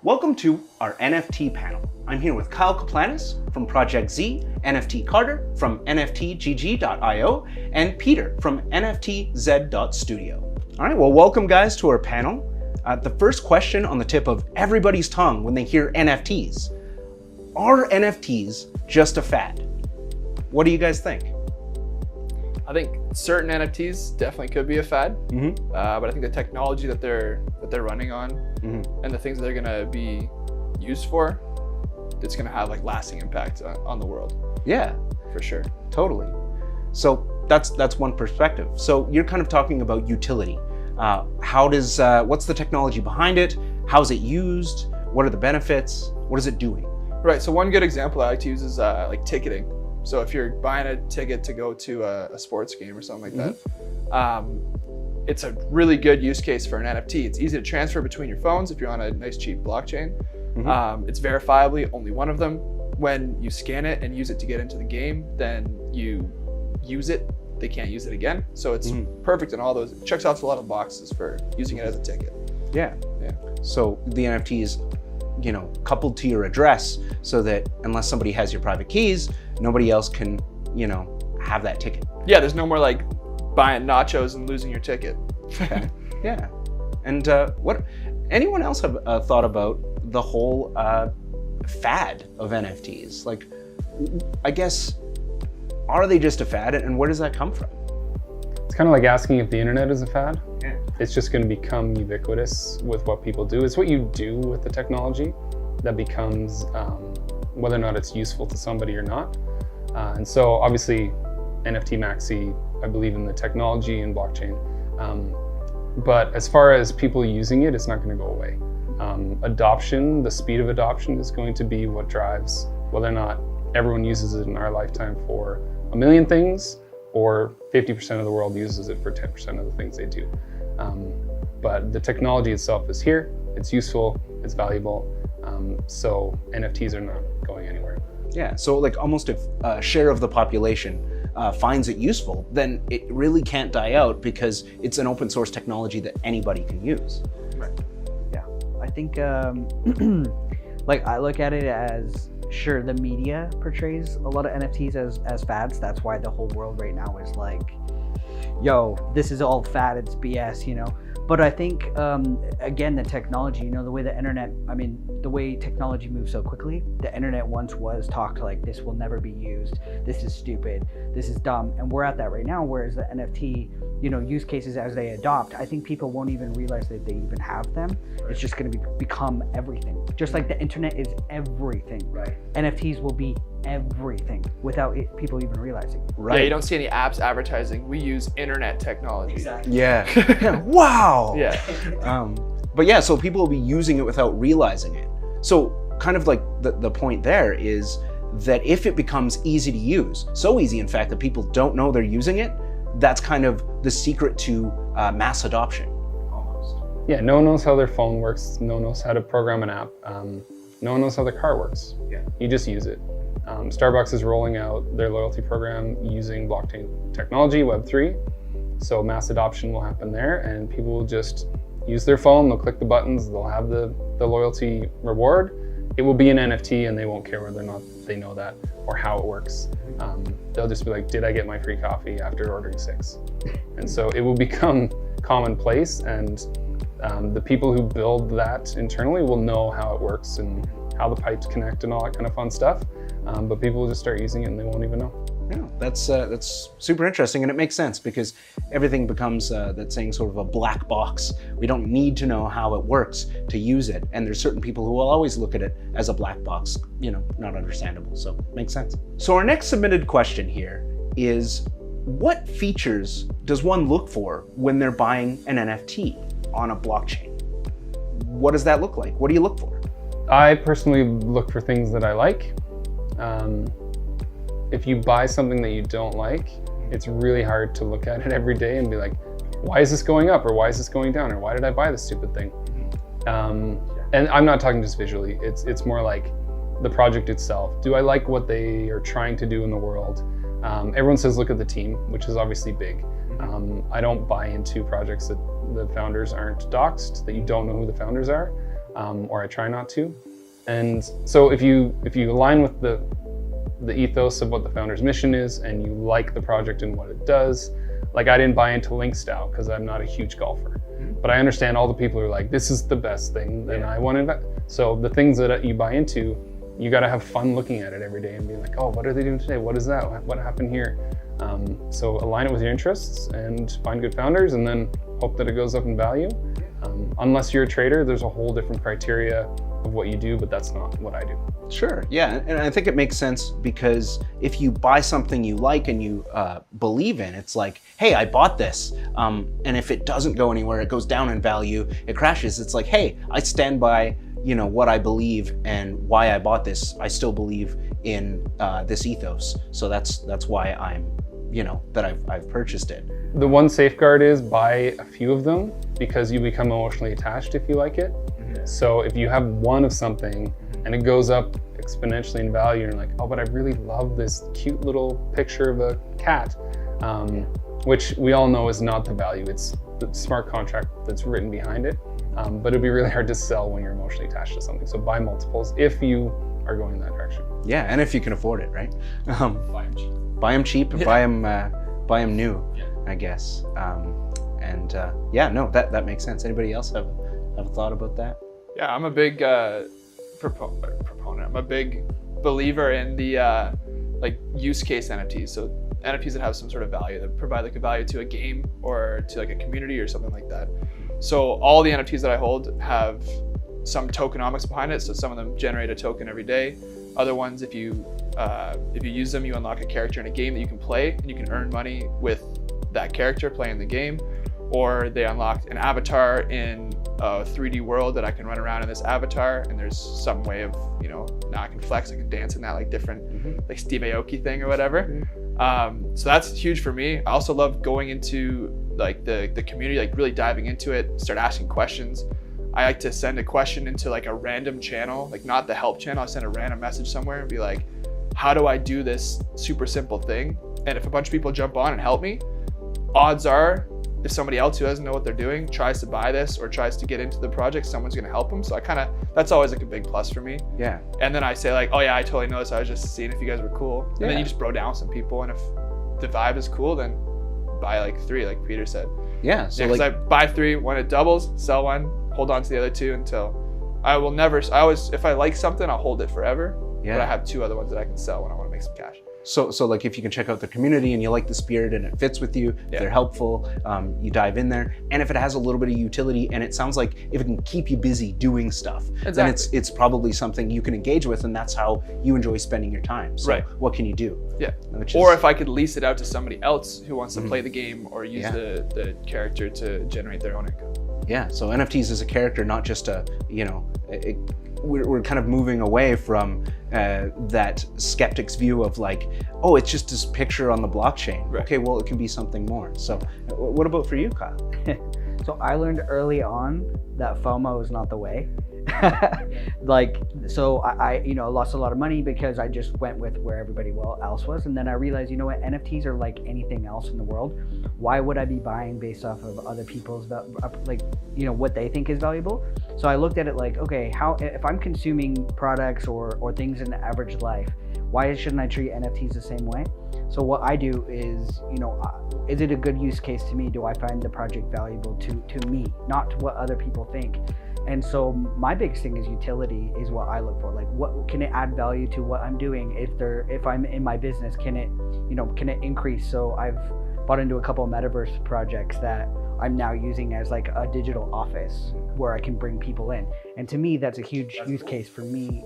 Welcome to our NFT panel. I'm here with Kyle Kaplanis from Project Z, NFT Carter from NFTGG.io, and Pieter from NFTZ.studio. All right, well, welcome guys to our panel. The first question on the tip of everybody's tongue when they hear NFTs. Are NFTs just a fad? What do you guys think? I think certain NFTs definitely could be a fad, but I think the technology that they're running on and the things that they're gonna be used for, it's gonna have like lasting impact on the world. Yeah, for sure. Totally. So that's one perspective. So you're kind of talking about utility. What's the technology behind it? How's it used? What are the benefits? What is it doing? Right. So one good example I like to use is like ticketing. So if you're buying a ticket to go to a sports game or something like that, it's a really good use case for an NFT. It's easy to transfer between your phones if you're on a nice cheap blockchain. It's verifiably only one of them. When you scan it and use it to get into the game, then you use it, they can't use it again. So it's perfect in all those. It checks off a lot of boxes for using it as a ticket. Yeah. So the NFT is, coupled to your address so that unless somebody has your private keys, nobody else can, have that ticket. Yeah, there's no more like buying nachos and losing your ticket. Okay. Yeah. And what anyone else have thought about the whole fad of NFTs? Like, I guess, are they just a fad, and where does that come from? It's kind of like asking if the internet is a fad. Yeah. It's just going to become ubiquitous with what people do. It's what you do with the technology that becomes whether or not it's useful to somebody or not. And so obviously NFT Maxi, I believe in the technology and blockchain. But as far as people using it, it's not going to go away. Adoption, the speed of adoption is going to be what drives whether or not everyone uses it in our lifetime for 1 million things, or 50% of the world uses it for 10% of the things they do. But the technology itself is here, it's useful, it's valuable, so NFTs are not going anywhere. Yeah, so like almost if a share of the population finds it useful, then it really can't die out because it's an open source technology that anybody can use. Right. Yeah, I think like I look at it as, sure, the media portrays a lot of NFTs as fads. That's why the whole world right now is like, yo, this is all fad, it's BS, But I think, again, the technology, the way the internet, the way technology moves so quickly, the internet once was talked like, this will never be used, this is stupid, this is dumb. And we're at that right now, whereas the NFT, use cases as they adopt, I think people won't even realize that they even have them. Right. It's just gonna become everything. Just like the internet is everything. Right. NFTs will be everything without people even realizing. Right. Yeah, you don't see any apps advertising, we use internet technology. Exactly. Yeah. Wow. Yeah. But yeah, so people will be using it without realizing it. So kind of like the point there is that if it becomes easy to use, so easy in fact that people don't know they're using it, that's kind of the secret to mass adoption, almost. Yeah, no one knows how their phone works, no one knows how to program an app, no one knows how their car works. Yeah. You just use it. Starbucks is rolling out their loyalty program using blockchain technology, Web3. So mass adoption will happen there, and people will just use their phone, they'll click the buttons, they'll have the loyalty reward. It will be an NFT and they won't care whether or not they know that or how it works. They'll just be like, did I get my free coffee after ordering 6? And so it will become commonplace, and the people who build that internally will know how it works and how the pipes connect and all that kind of fun stuff. But people will just start using it and they won't even know. Yeah, that's super interesting, and it makes sense because everything becomes that saying sort of a black box. We don't need to know how it works to use it, and there's certain people who will always look at it as a black box, not understandable. So makes sense. So our next submitted question here is, what features does one look for when they're buying an NFT on a blockchain? What does that look like? What do you look for? I personally look for things that I like. If you buy something that you don't like, it's really hard to look at it every day and be like, why is this going up? Or why is this going down? Or why did I buy this stupid thing? And I'm not talking just visually, it's more like the project itself. Do I like what they are trying to do in the world? Everyone says look at the team, which is obviously big. I don't buy into projects that the founders aren't doxed, that you don't know who the founders are. or I try not to. And so if you align with the ethos of what the founder's mission is, and you like the project and what it does, like I didn't buy into Link Style because I'm not a huge golfer, but I understand all the people who are like, this is the best thing, then I want to invest. So the things that you buy into, you got to have fun looking at it every day and being like, oh, what are they doing today? What is that? What happened here? So align it with your interests and find good founders, and then hope that it goes up in value. Unless you're a trader, there's a whole different criteria of what you do, but that's not what I do. Sure, yeah, and I think it makes sense because if you buy something you like and you believe in, it's like, hey, I bought this, and if it doesn't go anywhere, it goes down in value, it crashes. It's like, hey, I stand by, what I believe and why I bought this. I still believe in this ethos, so that's why I'm, that I've purchased it. The one safeguard is buy a few of them because you become emotionally attached if you like it. So if you have one of something and it goes up exponentially in value, and you're like, oh, but I really love this cute little picture of a cat, which we all know is not the value. It's the smart contract that's written behind it. But it'd be really hard to sell when you're emotionally attached to something. So buy multiples if you are going in that direction. Yeah, and if you can afford it, right? Buy them cheap. Buy them cheap, buy them new, I guess. That makes sense. Anybody else have a thought about that? Yeah, I'm a big proponent. I'm a big believer in the use case NFTs. So NFTs that have some sort of value, that provide like a value to a game or to like a community or something like that. So all the NFTs that I hold have some tokenomics behind it. So some of them generate a token every day. Other ones, if you use them, you unlock a character in a game that you can play, and you can earn money with that character playing the game. Or they unlocked an avatar in a 3D world that I can run around in this avatar, and there's some way of, now I can flex, I can dance in that like different, like Steve Aoki thing or whatever. So that's huge for me. I also love going into like the community, like really diving into it, start asking questions. I like to send a question into like a random channel, like not the help channel. I send a random message somewhere and be like, how do I do this super simple thing? And if a bunch of people jump on and help me, odds are, if somebody else who doesn't know what they're doing tries to buy this or tries to get into the project, someone's gonna help them. So that's always like a big plus for me. Yeah. And then I say like, oh yeah, I totally know this. I was just seeing if you guys were cool. And then you just bro down with some people. And if the vibe is cool, then buy like 3, like Peter said. Yeah. So because I buy 3, when it doubles, sell 1, hold on to the other 2 until if I like something, I'll hold it forever. Yeah. But I have 2 other ones that I can sell when I want to make some cash. So like if you can check out the community and you like the spirit and it fits with you, they're helpful, you dive in there. And if it has a little bit of utility, and it sounds like if it can keep you busy doing stuff, then it's probably something you can engage with, and that's how you enjoy spending your time. So what can you do? Yeah. Or if I could lease it out to somebody else who wants to play the game or use the character to generate their own income. Yeah, so NFTs is a character, not just we're kind of moving away from that skeptic's view of like, oh, it's just this picture on the blockchain. Right. Okay, well, it can be something more. So what about for you, Kyle? So I learned early on that FOMO is not the way. I lost a lot of money because I just went with where everybody else was. And then I realized, NFTs are like anything else in the world. Why would I be buying based off of other people's, what they think is valuable? So I looked at it like, okay, if I'm consuming products or things in the average life, why shouldn't I treat NFTs the same way? So what I do is, is it a good use case to me? Do I find the project valuable to me, not to what other people think? And so my biggest thing is utility is what I look for. Like, what can it add value to what I'm doing? If I'm in my business, can it increase? So I've bought into a couple of metaverse projects that I'm now using as like a digital office where I can bring people in. And to me, that's a huge use case for me.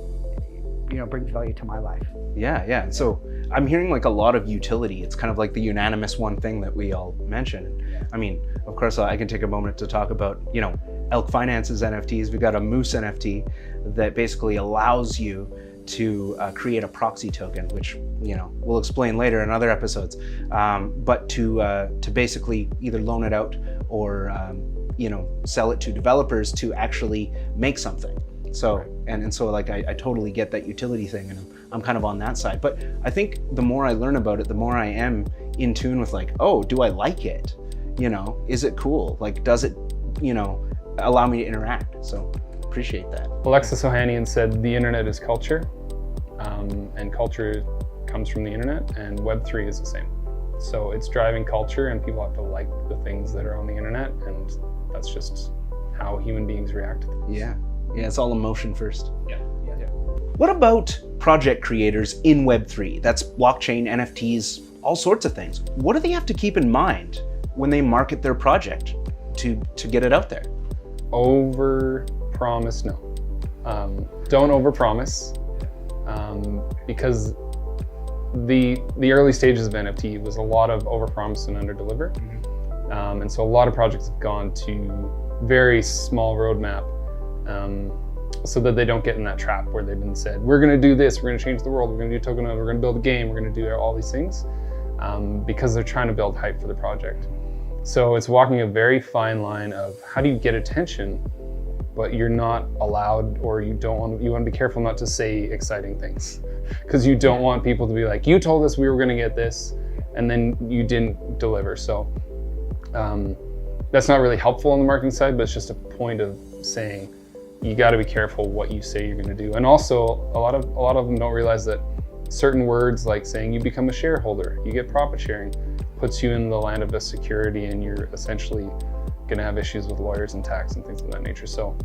Brings value to my life. Yeah. So I'm hearing like a lot of utility. It's kind of like the unanimous one thing that we all mentioned. I mean, of course, I can take a moment to talk about, Elk Finance's NFTs. We've got a Moose NFT that basically allows you to create a proxy token, which, we'll explain later in other episodes, but to basically either loan it out or, sell it to developers to actually make something. So, and so like, I totally get that utility thing, and I'm kind of on that side. But I think the more I learn about it, the more I am in tune with like, oh, do I like it? Is it cool? Like, does it, allow me to interact? So appreciate that. Alexis Ohanian said the internet is culture, and culture comes from the internet, and Web3 is the same. So it's driving culture, and people have to like the things that are on the internet, and that's just how human beings react. Yeah, it's all emotion first. Yeah. What about project creators in Web3? That's blockchain, NFTs, all sorts of things. What do they have to keep in mind when they market their project to get it out there? Over-promise, no. Don't over-promise, because the early stages of NFT was a lot of over-promise and under-deliver. And so a lot of projects have gone to very small roadmap, so that they don't get in that trap where they've been said, we're gonna do this, we're gonna change the world, we're gonna do tokenomics, we're gonna build a game, we're gonna do all these things, because they're trying to build hype for the project. So it's walking a very fine line of how do you get attention, but you're not allowed, or you want to be careful not to say exciting things, because you don't want people to be like, you told us we were gonna get this, and then you didn't deliver. So that's not really helpful on the marketing side, but it's just a point of saying, you got to be careful what you say you're going to do. And also, a lot of them don't realize that certain words, like saying you become a shareholder, you get profit sharing, puts you in the land of security, and you're essentially going to have issues with lawyers and tax and things of that nature. So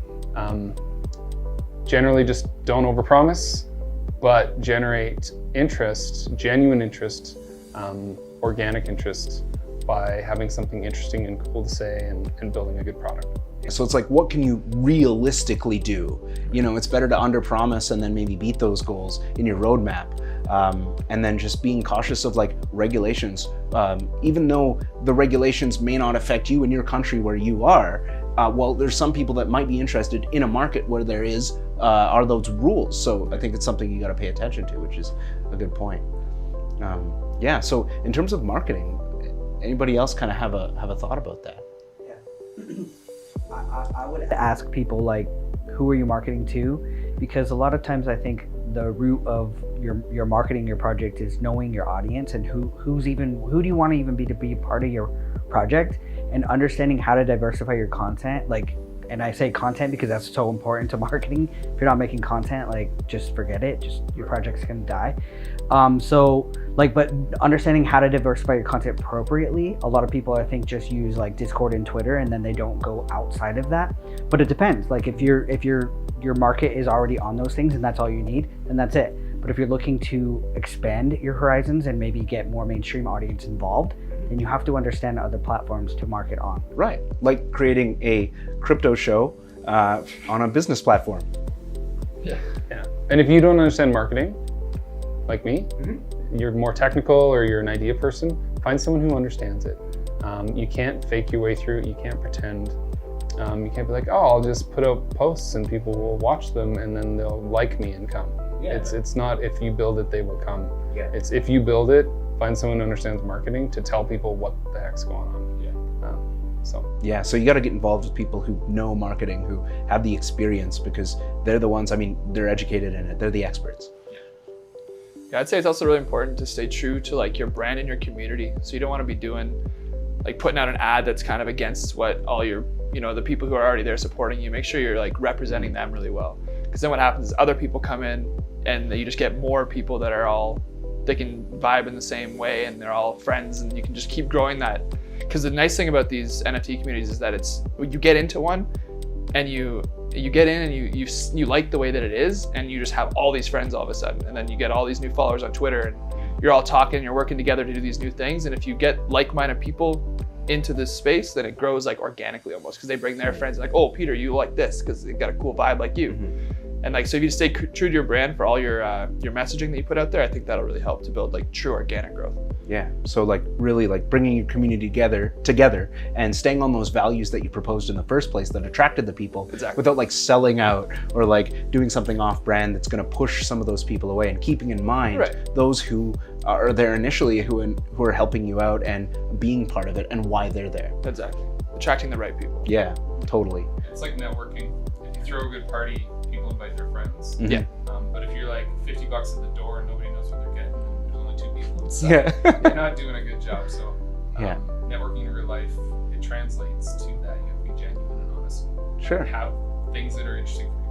generally just don't overpromise, but generate interest, genuine interest, organic interest, by having something interesting and cool to say and building a good product. So it's like, what can you realistically do? You know, it's better to under-promise and then maybe beat those goals in your roadmap. And then just being cautious of like regulations. Even though the regulations may not affect you in your country where you are, well, there's some people that might be interested in a market where there are those rules. So I think it's something you got to pay attention to, which is a good point. Yeah, so in terms of marketing, anybody else kind of have a thought about that? Yeah. I would ask people like, who are you marketing to? Because a lot of times I think the root of your marketing your project is knowing your audience and who do you want to even be to be part of your project, and understanding how to diversify your content. Like, and I say content because that's so important to marketing. If you're not making content, like, just forget it. Just your project's gonna die. So like, but understanding how to diversify your content appropriately. A lot of people, I think, just use like Discord and Twitter, and then they don't go outside of that. But it depends. Like, if your market is already on those things and that's all you need, then that's it. But if you're looking to expand your horizons and maybe get more mainstream audience involved, then you have to understand other platforms to market on. Right, like creating a crypto show on a business platform. Yeah. And if you don't understand marketing, like me, you're more technical or you're an idea person, find someone who understands it. You can't fake your way through it. You can't pretend. You can't be like, oh, I'll just put out posts and people will watch them and then they'll like me and come. Yeah. It's not if you build it, they will come. Yeah. It's if you build it, find someone who understands marketing to tell people what the heck's going on. Yeah. So you got to get involved with people who know marketing, who have the experience, because they're the ones, I mean, they're educated in it. They're the experts. Yeah, I'd say it's also really important to stay true to like your brand and your community. So you don't want to be doing like putting out an ad that's kind of against what all your, the people who are already there supporting you. Make sure you're like representing them really well. Because then what happens is other people come in and you just get more people that are they can vibe in the same way and they're all friends, and you can just keep growing that. Because the nice thing about these NFT communities is that you get into one and you get in and you like the way that it is, and you just have all these friends all of a sudden, and then you get all these new followers on Twitter, and you're all talking, you're working together to do these new things. And if you get like-minded people into this space, then it grows like organically almost, because they bring their friends like, oh, Peter, you like this because they got a cool vibe like you. And like, so if you stay true to your brand for all your messaging that you put out there, I think that'll really help to build like true organic growth. Yeah, so like really like bringing your community together and staying on those values that you proposed in the first place that attracted the people. Exactly. Without like selling out or like doing something off brand that's going to push some of those people away, and keeping in mind those who are there initially, who are helping you out and being part of it and why they're there. Exactly. Attracting the right people. Yeah, totally. It's like networking. If you throw a good party, people invite their friends. Yeah. But if you're like $50 at the door and nobody knows what they're getting, there's only 2 people inside, you're not doing a good job. So networking in real life, it translates to that. You have to be genuine and honest. Sure. Have things that are interesting for people.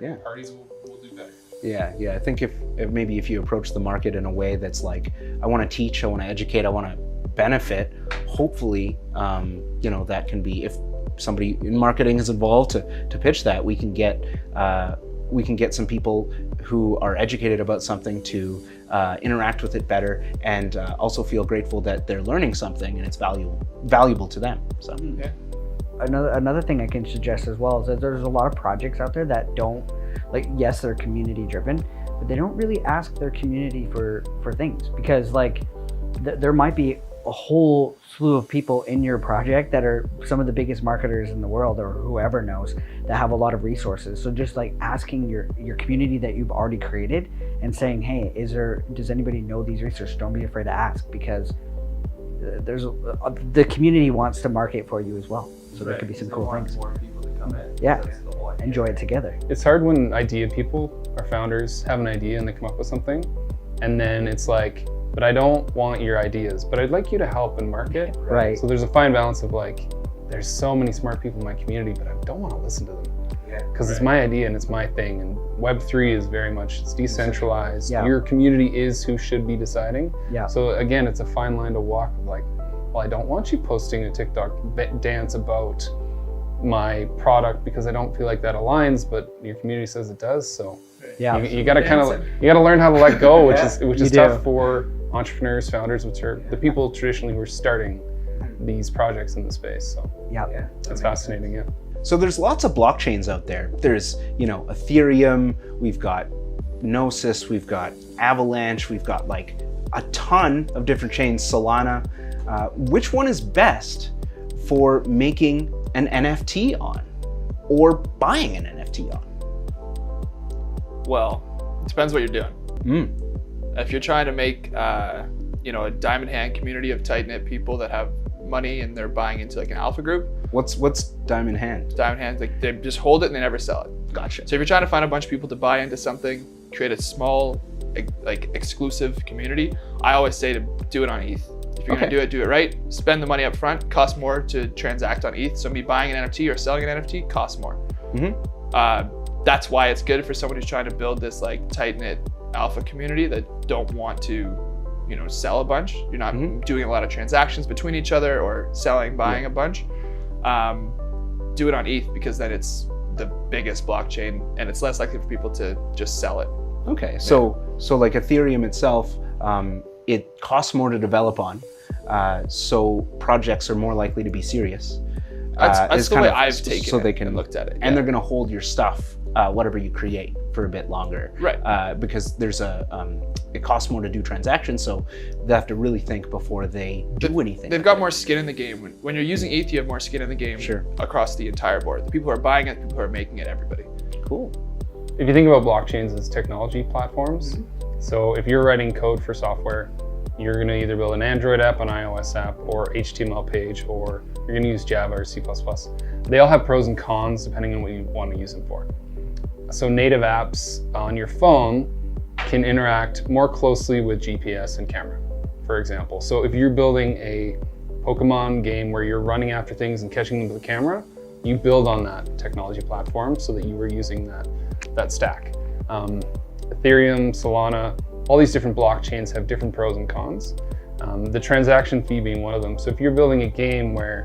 Yeah. Parties will do better. Yeah. I think if maybe if you approach the market in a way that's like, I want to teach, I want to educate, I want to benefit, hopefully, that can be, if somebody in marketing is involved to pitch that, we can get some people who are educated about something to interact with it better, and also feel grateful that they're learning something and it's valuable to them. So. Yeah. Another thing I can suggest as well is that there's a lot of projects out there that don't, like, yes, they're community driven, but they don't really ask their community for things, because like there might be a whole slew of people in your project that are some of the biggest marketers in the world, or whoever knows, that have a lot of resources. So just like asking your community that you've already created and saying, hey, does anybody know these resources? Don't be afraid to ask, because the community wants to market for you as well. So there could be some cool things. More people to come in. Yeah. That's the whole idea. Enjoy it together. It's hard when idea people or founders have an idea and they come up with something, and then it's like, but I don't want your ideas, but I'd like you to help and market. Right. So there's a fine balance of like, there's so many smart people in my community, but I don't want to listen to them. Because it's my idea and it's my thing. And Web3 is very much, it's decentralized. Yeah. Your community is who should be deciding. Yeah. So again, it's a fine line to walk of like, well, I don't want you posting a TikTok dance about my product because I don't feel like that aligns, but your community says it does. So Yeah. you got to kind of, you got to learn how to let go, which is You tough do. for entrepreneurs, founders, which are the people traditionally who are starting these projects in the space. So Yeah. it's fascinating. Yeah. So there's lots of blockchains out there. There's, Ethereum, we've got Gnosis, we've got Avalanche, we've got like a ton of different chains, Solana. Which one is best for making an NFT on, or buying an NFT on? Well, it depends what you're doing. If you're trying to make, a diamond hand community of tight-knit people that have money and they're buying into like an alpha group, What's Diamond Hand? diamond hands, like they just hold it and they never sell it. Gotcha. So if you're trying to find a bunch of people to buy into something, create a small, like exclusive community, I always say to do it on ETH. If you're gonna do it right. Spend the money up front. Costs more to transact on ETH. So me buying an NFT or selling an NFT costs more. That's why it's good for someone who's trying to build this like tight-knit alpha community that don't want to, sell a bunch. You're not doing a lot of transactions between each other or buying a bunch. Do it on ETH, because then it's the biggest blockchain and it's less likely for people to just sell it. Okay, so like Ethereum itself, it costs more to develop on, so projects are more likely to be serious. That's the way I've taken so it they can and looked at it. And they're going to hold your stuff, whatever you create, for a bit longer. Right. Because there's it costs more to do transactions, so they have to really think before they do anything. They've got more skin in the game. When you're using ETH, you have more skin in the game across the entire board. The people who are buying it, the people who are making it, everybody. Cool. If you think about blockchains as technology platforms, so if you're writing code for software, you're going to either build an Android app, an iOS app, or HTML page, or you're going to use Java or C++. They all have pros and cons depending on what you want to use them for. So native apps on your phone can interact more closely with GPS and camera, for example. So if you're building a Pokemon game where you're running after things and catching them with the camera, you build on that technology platform so that you were using that stack. Ethereum, Solana, all these different blockchains have different pros and cons. The transaction fee being one of them. So if you're building a game where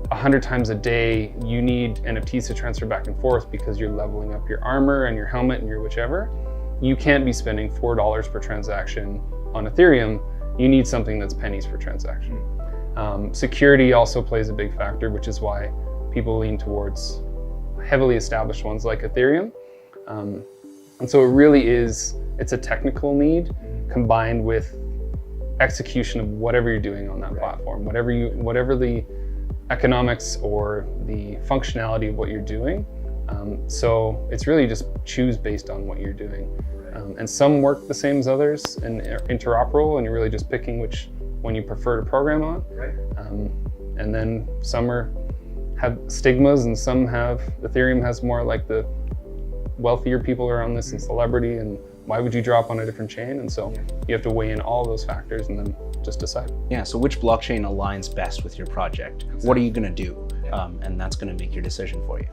100 times a day you need NFTs to transfer back and forth because you're leveling up your armor and your helmet and your whichever, you can't be spending $4 per transaction on Ethereum. You need something that's pennies per transaction. Security also plays a big factor, which is why people lean towards heavily established ones like Ethereum. And so it really is, it's a technical need combined with execution of whatever you're doing on that platform, whatever the economics or the functionality of what you're doing. So it's really just choose based on what you're doing. And some work the same as others and are interoperable, and you're really just picking which one you prefer to program on. And then some have stigmas, and some have, Ethereum has more like the wealthier people are on this and celebrity, and why would you drop on a different chain? And so you have to weigh in all those factors and then just decide. Yeah, so which blockchain aligns best with your project? What are you going to do? And that's going to make your decision for you.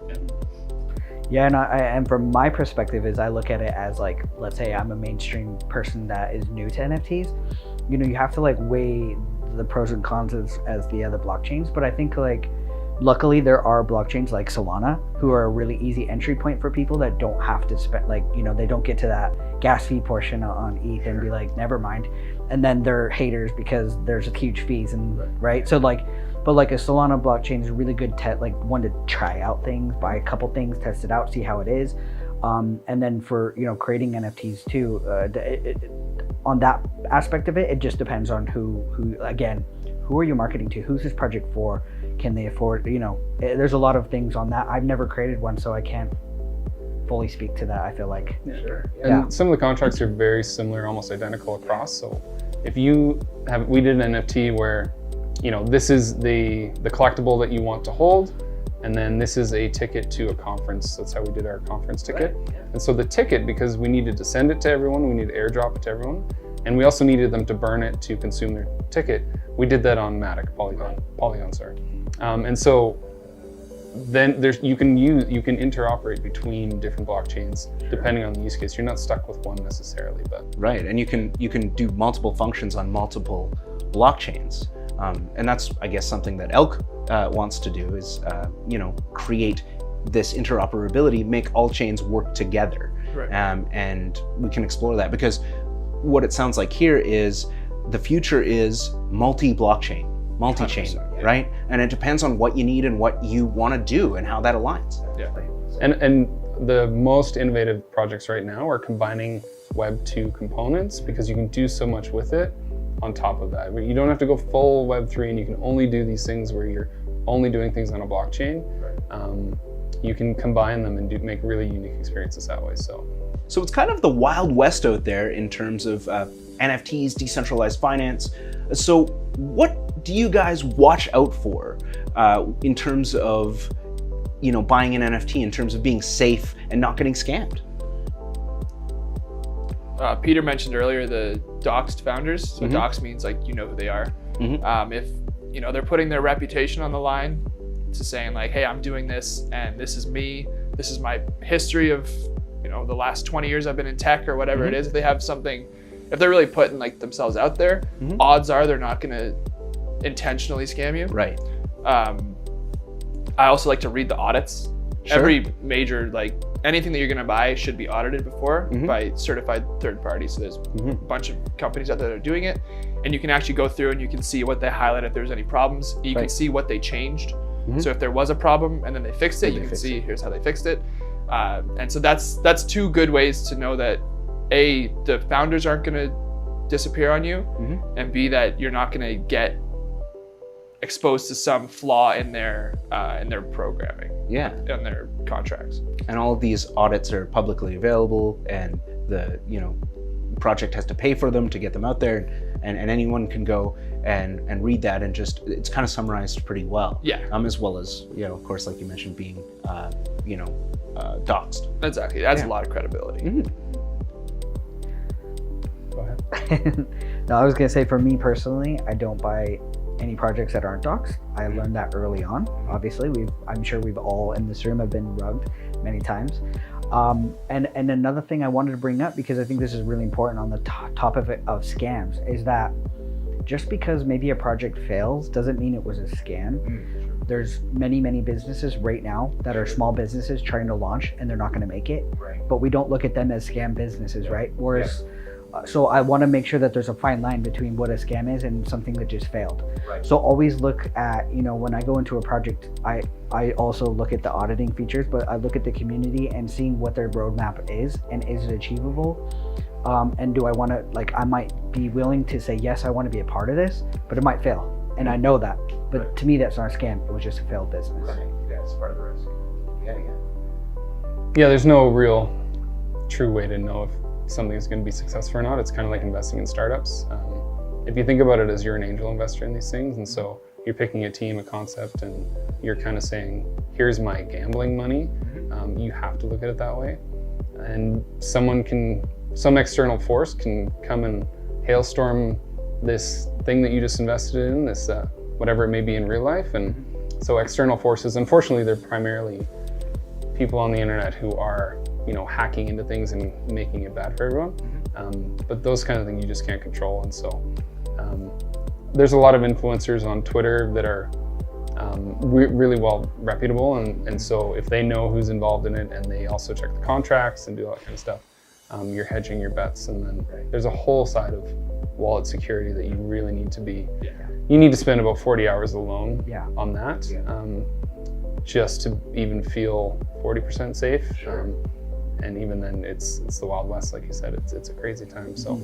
Yeah, and from my perspective is I look at it as like, let's say I'm a mainstream person that is new to NFTs. You know, you have to like weigh the pros and cons as the other blockchains. But I think like, luckily there are blockchains like Solana who are a really easy entry point for people that don't have to spend like, you know, they don't get to that gas fee portion on ETH and be like, never mind. And then they're haters because there's huge fees and right. So like, but like a Solana blockchain is a really good like one to try out things, buy a couple things, test it out, see how it is. And then for, you know, creating NFTs too, on that aspect of it, it just depends on who again, who are you marketing to? Who's this project for? Can they afford, you know, there's a lot of things on that. I've never created one, so I can't fully speak to that, I feel like. Sure. And some of the contracts are very similar, almost identical across. So if we did an NFT where, you know, this is the collectible that you want to hold, and then this is a ticket to a conference. That's how we did our conference ticket. Right. Yeah. And so the ticket, because we needed to send it to everyone, we needed to airdrop it to everyone, and we also needed them to burn it to consume their ticket. We did that on Matic, Polygon, sorry. And so then you can interoperate between different blockchains depending on the use case. You're not stuck with one necessarily, but right. And you can do multiple functions on multiple blockchains. And that's, I guess, something that Elk wants to do is, you know, create this interoperability, make all chains work together. Right. And we can explore that because what it sounds like here is the future is multi-blockchain, multi-chain, yeah. Right? And it depends on what you need and what you want to do and how that aligns. Yeah. And the most innovative projects right now are combining Web 2 components because you can do so much with it on top of that. You don't have to go full Web 3 and you can only do these things where you're only doing things on a blockchain. Right. You can combine them and make really unique experiences that way. So it's kind of the Wild West out there in terms of NFTs, decentralized finance. So what do you guys watch out for in terms of, you know, buying an NFT, in terms of being safe and not getting scammed? Peter mentioned earlier the doxed founders. So dox means like, you know who they are. If, you know, they're putting their reputation on the line to saying like, hey, I'm doing this and this is me. This is my history of, you know, the last 20 years I've been in tech or whatever it is. If they have something, if they're really putting like themselves out there, odds are they're not going to intentionally scam you. Right. I also like to read the audits. Sure. Every major, like anything that you're going to buy should be audited before by certified third parties. So there's a bunch of companies out there that are doing it, and you can actually go through and you can see what they highlight if there's any problems. You can see what they changed. So if there was a problem and then they fixed it, you can see here's how they fixed it. And so that's two good ways to know that A, the founders aren't going to disappear on you, and B, that you're not going to get exposed to some flaw in their programming, in their contracts. And all of these audits are publicly available, and the project has to pay for them to get them out there, and anyone can go and read that, and just it's kind of summarized pretty well. As well as of course, like you mentioned, being doxed. Exactly, that's a lot of credibility. Go ahead. No, I was gonna say, for me personally, I don't buy any projects that aren't doxed. I learned that early on. Obviously, I'm sure we've all in this room have been rugged many times. And another thing I wanted to bring up, because I think this is really important on the topic of scams, is that just because maybe a project fails doesn't mean it was a scam. There's many businesses right now that are small businesses trying to launch, and they're not going to make it. But we don't look at them as scam businesses, right? Whereas, so I want to make sure that there's a fine line between what a scam is and something that just failed. So always look at, when I go into a project, I also look at the auditing features, but I look at the community and seeing what their roadmap is, and is it achievable? And do I want to, I might be willing to say, yes, I want to be a part of this, but it might fail. And I know that. But to me, that's not a scam. It was just a failed business. Yeah, it's part of the risk. Yeah, there's no real true way to know if something is going to be successful or not. It's kind of like investing in startups. If you think about it as you're an angel investor in these things, and so you're picking a team, a concept, and you're kind of saying, here's my gambling money. You have to look at it that way. And some external force can come and hailstorm this thing that you just invested in, this whatever it may be in real life. And so external forces, unfortunately, they're primarily people on the internet who are, hacking into things and making it bad for everyone. But those kind of things you just can't control. And so there's a lot of influencers on Twitter that are really well reputable. And so if they know who's involved in it and they also check the contracts and do all that kind of stuff, you're hedging your bets. And then there's a whole side of wallet security that you really need to be, you need to spend about 40 hours alone on that, just to even feel 40% safe. And even then, it's the Wild West, like you said. It's a crazy time. So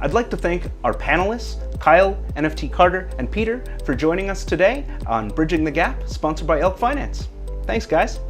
I'd like to thank our panelists, Kyle, NFT Carter, and Pieter, for joining us today on Bridging the Gap, sponsored by Elk Finance. Thanks, guys.